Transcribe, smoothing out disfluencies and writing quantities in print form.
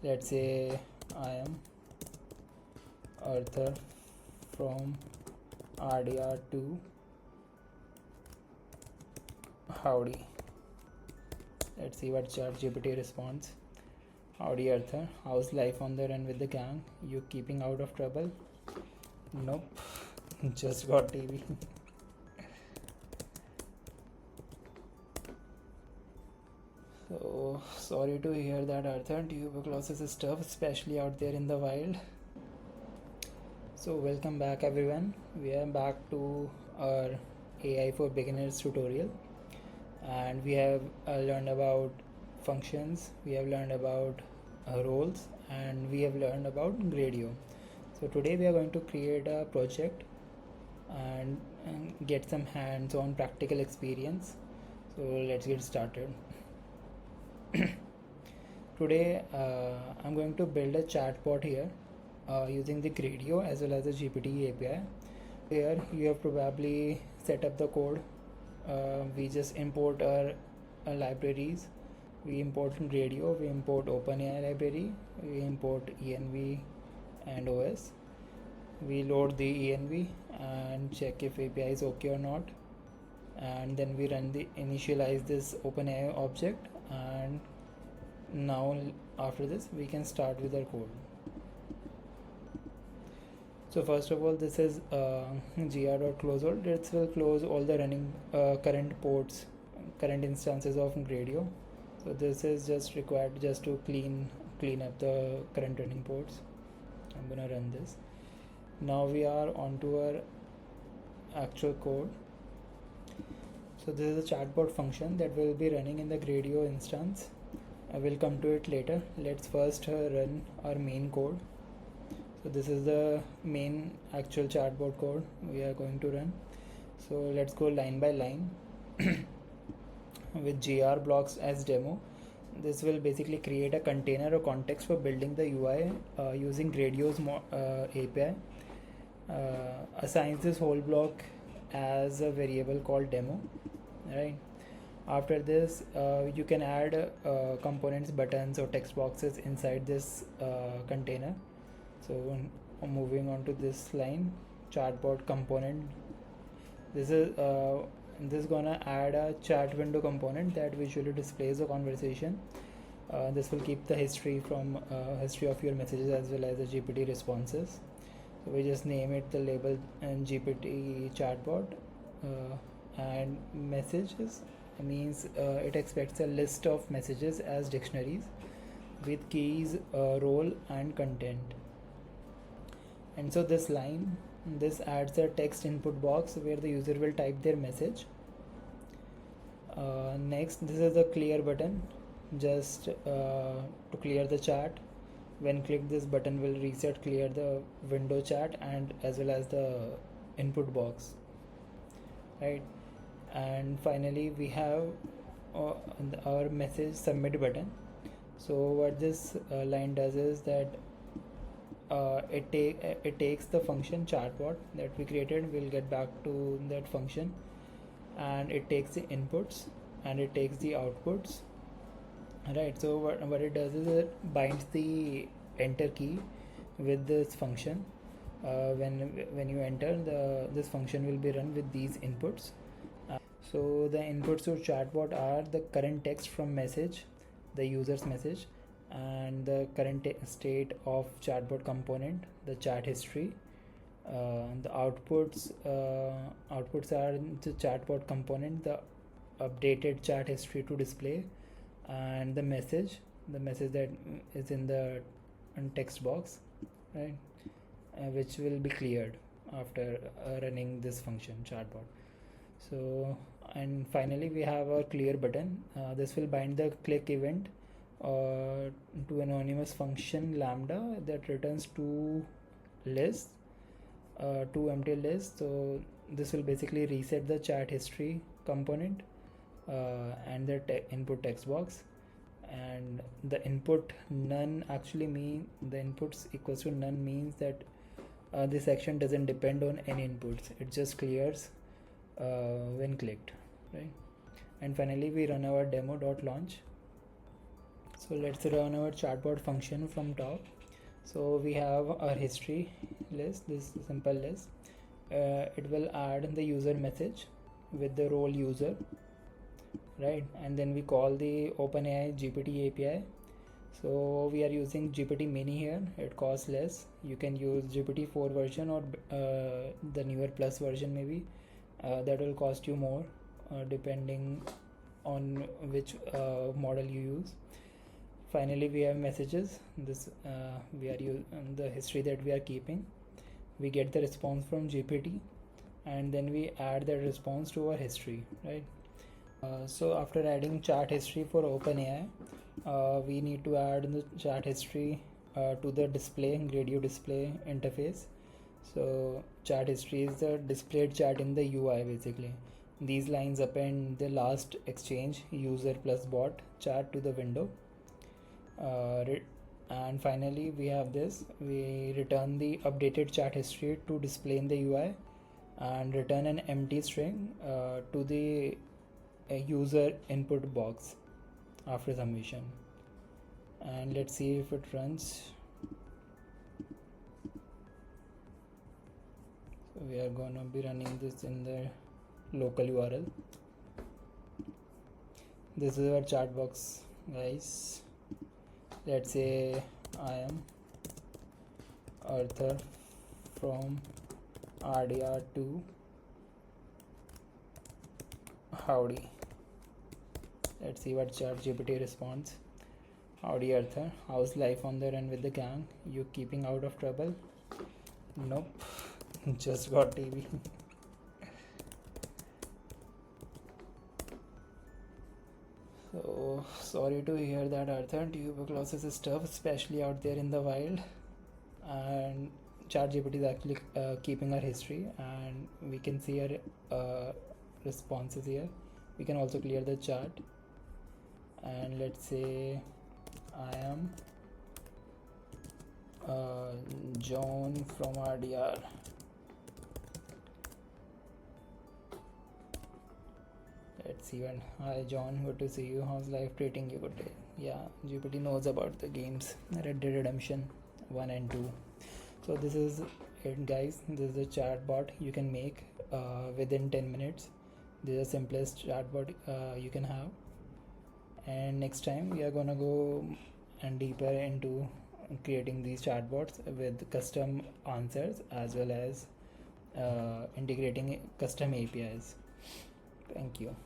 Let's say I am Arthur from RDR to Howdy. Let's see what ChatGPT responds. Howdy Arthur, how's life on the run with the gang? You keeping out of trouble? Nope, just got TV. So sorry to hear that, Arthur. Tuberculosis is tough, especially out there in the wild. So welcome back everyone. We are back to our AI for beginners tutorial, and we have learned about functions, we have learned about roles, and we have learned about Gradio. So today we are going to create a project and get some hands-on practical experience. So let's get started. Today I'm going to build a chatbot here using the Gradio as well as the GPT API. Here you have probably set up the code. We just import our libraries. We import Gradio, we import OpenAI library, we import env and OS. We load the env and check if API is okay or not, and then we initialize this OpenAI object, and now after this we can start with our code. So first of all, this is gr.closeAll. This will close all the running current ports, current instances of Gradio. So this is just required just to clean up the current running ports. I'm gonna run this. Now we are onto our actual code. So this is a chatbot function that will be running in the Gradio instance. I will come to it later. Let's first run our main code. So this is the main actual chatbot code we are going to run. So let's go line by line. With gr blocks as demo, this will basically create a container or context for building the UI using Gradio's API. Assigns this whole block as a variable called demo, right? After this you can add components, buttons or text boxes inside this container. So moving on to this line, chatbot component. This is gonna add a chat window component that visually displays a conversation. This will keep the history of your messages as well as the GPT responses. So we just name it the label and GPT chatbot, and messages means it expects a list of messages as dictionaries with keys, role and content. And so this adds a text input box where the user will type their message. Next, this is the clear button, just to clear the chat. When click this button will clear the window chat and as well as the input box, right? And finally we have our message submit button. So what this line does is that it takes the function chatbot that we created. We'll get back to that function, and it takes the inputs and it takes the outputs, right? So what it does is it binds the enter key with this function. When you enter, this function will be run with these inputs. So the inputs to chatbot are the current text from message, the user's message, and the current state of chatbot component, the chat history. The outputs are the chatbot component, the updated chat history to display, and the message that is in the text box, right? Which will be cleared after running this function chatbot. So, and finally we have a clear button. This will bind the click event to anonymous function lambda that returns two lists, two empty lists. So this will basically reset the chat history component and the input text box. And the input none actually the inputs equals to none means that this action doesn't depend on any inputs. It just clears when clicked, right? And finally we run our demo.launch. So let's run our chatbot function from top. So we have our history list, this simple list. It will add the user message with the role user, right? And then we call the OpenAI GPT API. So we are using GPT mini here. It costs less. You can use GPT 4 version or the newer plus version maybe. That will cost you more depending on which model you use. Finally, we have messages. This we are the history that we are keeping. We get the response from GPT, and then we add that response to our history, right? So after adding chat history for OpenAI, we need to add the chat history to the display Gradio display interface. So chat history is the displayed chat in the UI basically. These lines append the last exchange user plus bot chat to the window. And finally we have this, we return the updated chat history to display in the UI and return an empty string to the user input box after submission. And let's see if it runs. So we are gonna be running this in the local URL. This is our chat box, guys. Let's say I am Arthur from RDR to howdy. Let's see what ChatGPT responds. Howdy Arthur, how's life on the run with the gang? You keeping out of trouble? Nope, just got TV. So sorry to hear that, Arthur. Tuberculosis is tough, especially out there in the wild. And ChatGPT is actually keeping our history, and we can see our responses here. We can also clear the chat, and let's say I am John from RDR. Let's see when. Hi John, good to see you. How's life treating you? Good day. Yeah, GPT knows about the games Red Dead Redemption 1 and 2. So this is it, guys. This is a chatbot you can make within 10 minutes. This is the simplest chatbot you can have. And next time we are gonna go and deeper into creating these chatbots with custom answers as well as integrating custom APIs. Thank you.